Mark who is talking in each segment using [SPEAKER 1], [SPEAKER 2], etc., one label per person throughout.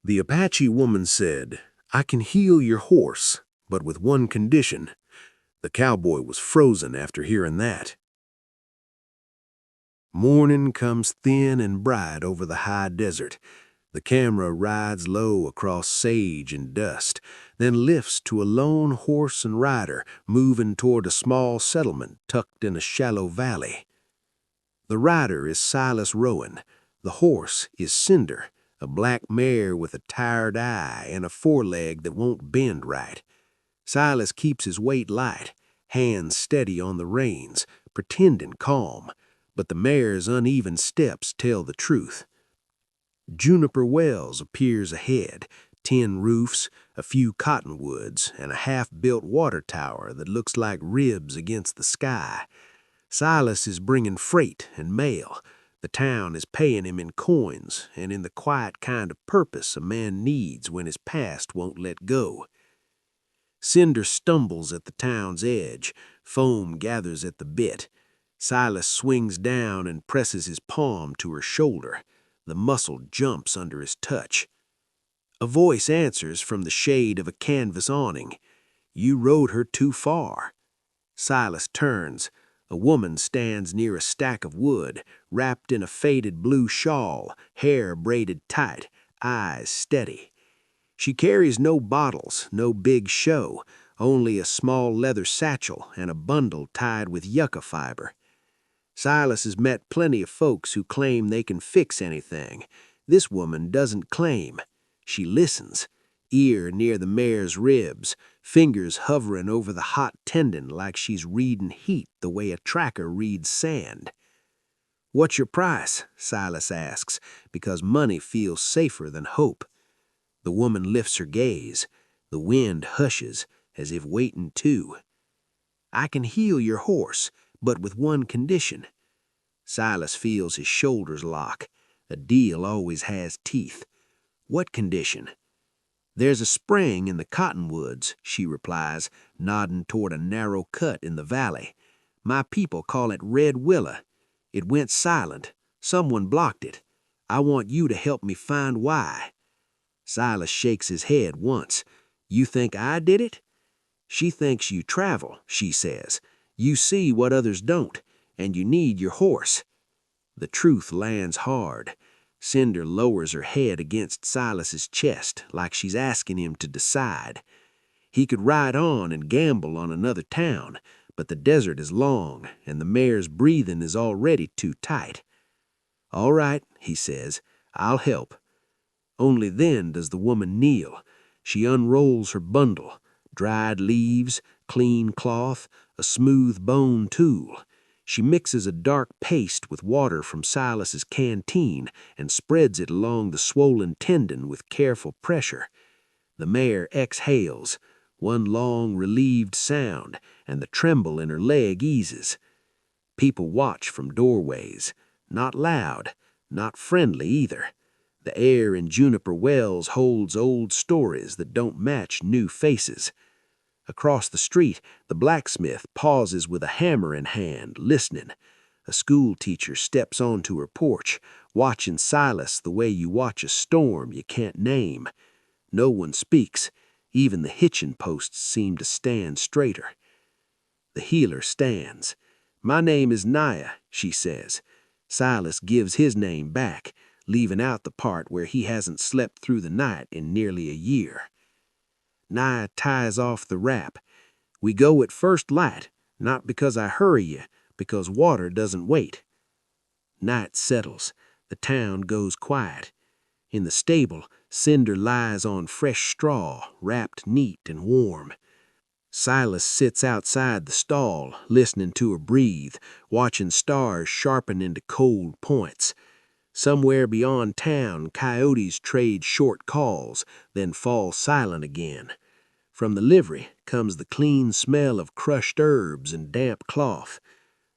[SPEAKER 1] The Apache woman said, "I can heal your horse, but with one condition." The cowboy was frozen after hearing that. Morning comes thin and bright over the high desert. The camera rides low across sage and dust, then lifts to a lone horse and rider moving toward a small settlement tucked in a shallow valley. The rider is Silas Rowan. The horse is Cinder, a black mare with a tired eye and a foreleg that won't bend right. Silas keeps his weight light, hands steady on the reins, pretending calm, but the mare's uneven steps tell the truth. Juniper Wells appears ahead, tin roofs, a few cottonwoods, and a half-built water tower that looks like ribs against the sky. Silas is bringing freight and mail. The town is paying him in coins and in the quiet kind of purpose a man needs when his past won't let go. Cinder stumbles at the town's edge. Foam gathers at the bit. Silas swings down and presses his palm to her shoulder. The muscle jumps under his touch. A voice answers from the shade of a canvas awning. "You rode her too far." Silas turns. A woman stands near a stack of wood, wrapped in a faded blue shawl, hair braided tight, eyes steady. She carries no bottles, no big show, only a small leather satchel and a bundle tied with yucca fiber. Silas has met plenty of folks who claim they can fix anything. This woman doesn't claim. She listens, ear near the mare's ribs, fingers hovering over the hot tendon like she's reading heat the way a tracker reads sand. "What's your price?" Silas asks, because money feels safer than hope. The woman lifts her gaze. The wind hushes, as if waiting too. "I can heal your horse, but with one condition." Silas feels his shoulders lock. A deal always has teeth. "What condition?" "There's a spring in the cottonwoods," she replies, nodding toward a narrow cut in the valley. "My people call it Red Willow. It went silent. Someone blocked it. I want you to help me find why." Silas shakes his head once. "You think I did it?" "She thinks you travel," she says. "You see what others don't, and you need your horse." The truth lands hard. Cinder lowers her head against Silas's chest like she's asking him to decide. He could ride on and gamble on another town, but the desert is long and the mare's breathing is already too tight. "All right," he says, "I'll help." Only then does the woman kneel. She unrolls her bundle, dried leaves, clean cloth, a smooth bone tool. She mixes a dark paste with water from Silas's canteen and spreads it along the swollen tendon with careful pressure. The mare exhales, one long relieved sound, and the tremble in her leg eases. People watch from doorways, not loud, not friendly either. The air in Juniper Wells holds old stories that don't match new faces. Across the street, the blacksmith pauses with a hammer in hand, listening. A school teacher steps onto her porch, watching Silas the way you watch a storm you can't name. No one speaks. Even the hitching posts seem to stand straighter. The healer stands. "My name is Naya," she says. Silas gives his name back, leaving out the part where he hasn't slept through the night in nearly a year. Naya ties off the wrap. "We go at first light, not because I hurry you, because water doesn't wait." Night settles. The town goes quiet. In the stable, Cinder lies on fresh straw, wrapped neat and warm. Silas sits outside the stall, listening to her breathe, watching stars sharpen into cold points. Somewhere beyond town, coyotes trade short calls, then fall silent again. From the livery comes the clean smell of crushed herbs and damp cloth.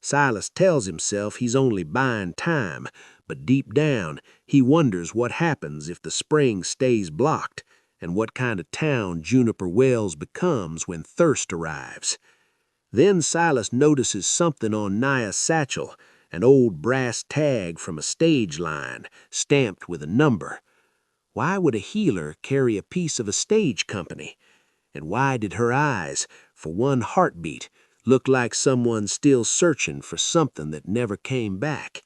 [SPEAKER 1] Silas tells himself he's only buying time, but deep down he wonders what happens if the spring stays blocked, and what kind of town Juniper Wells becomes when thirst arrives. Then Silas notices something on Naya's satchel, an old brass tag from a stage line, stamped with a number. Why would a healer carry a piece of a stage company? And why did her eyes, for one heartbeat, look like someone still searching for something that never came back?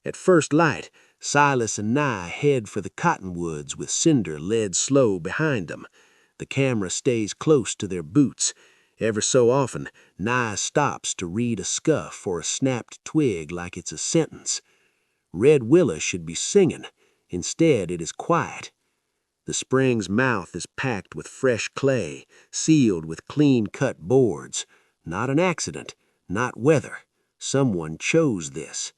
[SPEAKER 1] At first light, Silas and Nye head for the cottonwoods with Cinder led slow behind them. The camera stays close to their boots. Ever so often, Nye stops to read a scuff or a snapped twig like it's a sentence. Red Willow should be singing. Instead, it is quiet. The spring's mouth is packed with fresh clay, sealed with clean-cut boards. Not an accident, not weather. Someone chose this.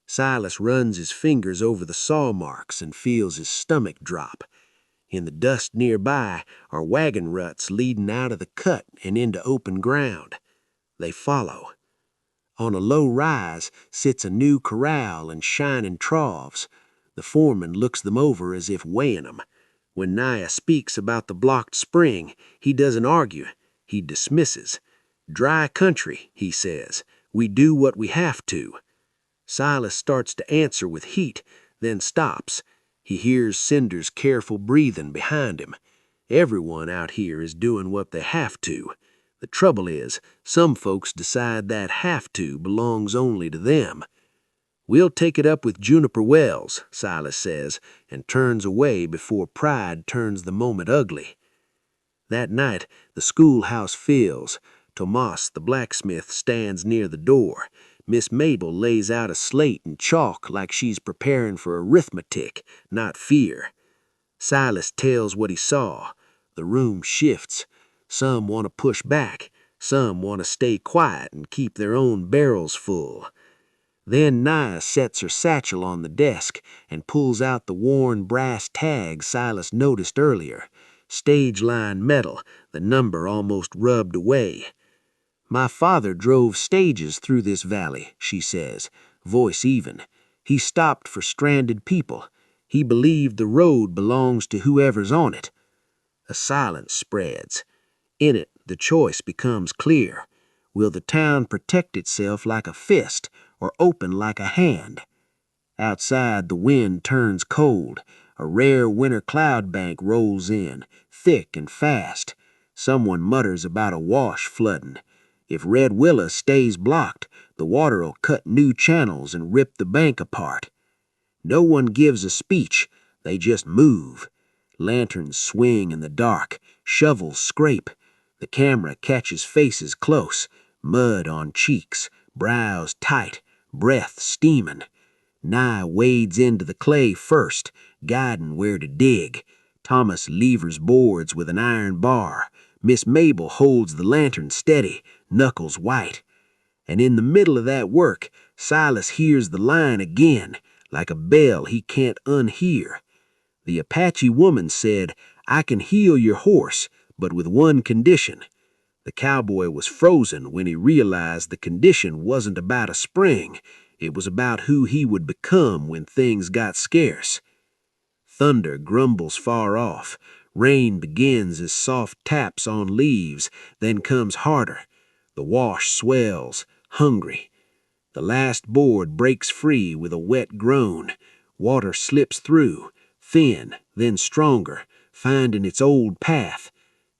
[SPEAKER 1] Silas runs his fingers over the saw marks and feels his stomach drop. In the dust nearby are wagon ruts leading out of the cut and into open ground. They follow. On a low rise sits a new corral and shining troughs. The foreman looks them over as if weighing them. When Naya speaks about the blocked spring, he doesn't argue. He dismisses. Dry country, he says. We do what we have to. Silas starts to answer with heat, then stops. He hears Cinder's careful breathing behind him. Everyone out here is doing what they have to. The trouble is, some folks decide that have to belongs only to them. We'll take it up with Juniper Wells, Silas says, and turns away before pride turns the moment ugly. That night, the schoolhouse fills. Tomas, the blacksmith, stands near the door. Miss Mabel lays out a slate and chalk like she's preparing for arithmetic, not fear. Silas tells what he saw. The room shifts. Some want to push back. Some want to stay quiet and keep their own barrels full. Then Naya sets her satchel on the desk and pulls out the worn brass tag Silas noticed earlier. Stage line metal, the number almost rubbed away. My father drove stages through this valley, she says, voice even. He stopped for stranded people. He believed the road belongs to whoever's on it. A silence spreads. In it, the choice becomes clear. Will the town protect itself like a fist or open like a hand? Outside, the wind turns cold. A rare winter cloud bank rolls in, thick and fast. Someone mutters about a wash flooding. If Red Willow stays blocked, the water'll cut new channels and rip the bank apart. No one gives a speech. They just move. Lanterns swing in the dark. Shovels scrape. The camera catches faces close. Mud on cheeks. Brows tight. Breath steaming. Nye wades into the clay first, guiding where to dig. Thomas levers boards with an iron bar. Miss Mabel holds the lantern steady, knuckles white. And in the middle of that work, Silas hears the line again, like a bell he can't unhear. The Apache woman said, I can heal your horse, but with one condition. The cowboy was frozen when he realized the condition wasn't about a spring. It was about who he would become when things got scarce. Thunder grumbles far off. Rain begins as soft taps on leaves, then comes harder. The wash swells, hungry. The last board breaks free with a wet groan. Water slips through, thin, then stronger, finding its old path.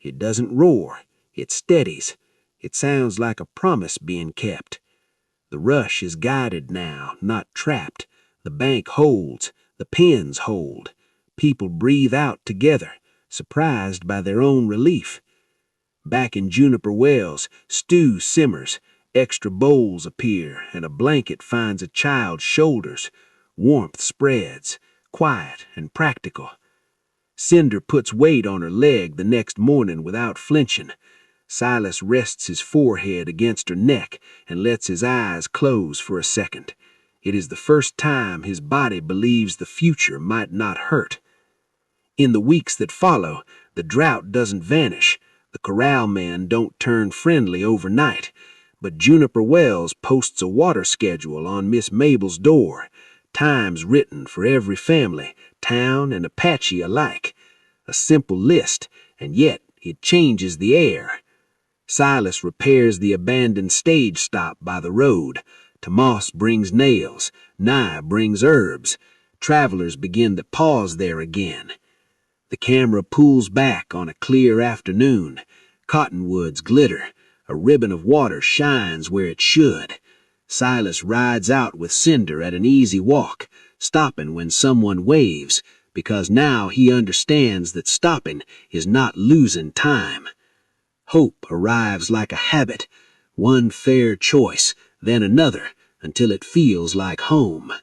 [SPEAKER 1] It doesn't roar. It steadies. It sounds like a promise being kept. The rush is guided now, not trapped. The bank holds. The pins hold. People breathe out together, surprised by their own relief. Back in Juniper Wells, stew simmers. Extra bowls appear, and a blanket finds a child's shoulders. Warmth spreads, quiet and practical. Cinder puts weight on her leg the next morning without flinching. Silas rests his forehead against her neck and lets his eyes close for a second. It is the first time his body believes the future might not hurt. In the weeks that follow, the drought doesn't vanish. The corral men don't turn friendly overnight. But Juniper Wells posts a water schedule on Miss Mabel's door. Times written for every family, town and Apache alike. A simple list, and yet it changes the air. Silas repairs the abandoned stage stop by the road. Tomas brings nails. Nye brings herbs. travelers begin to pause there again. The camera pulls back on a clear afternoon. Cottonwoods glitter. A ribbon of water shines where it should. Silas rides out with Cinder at an easy walk, stopping when someone waves, because now he understands that stopping is not losing time. Hope arrives like a habit, one fair choice, then another, until it feels like home.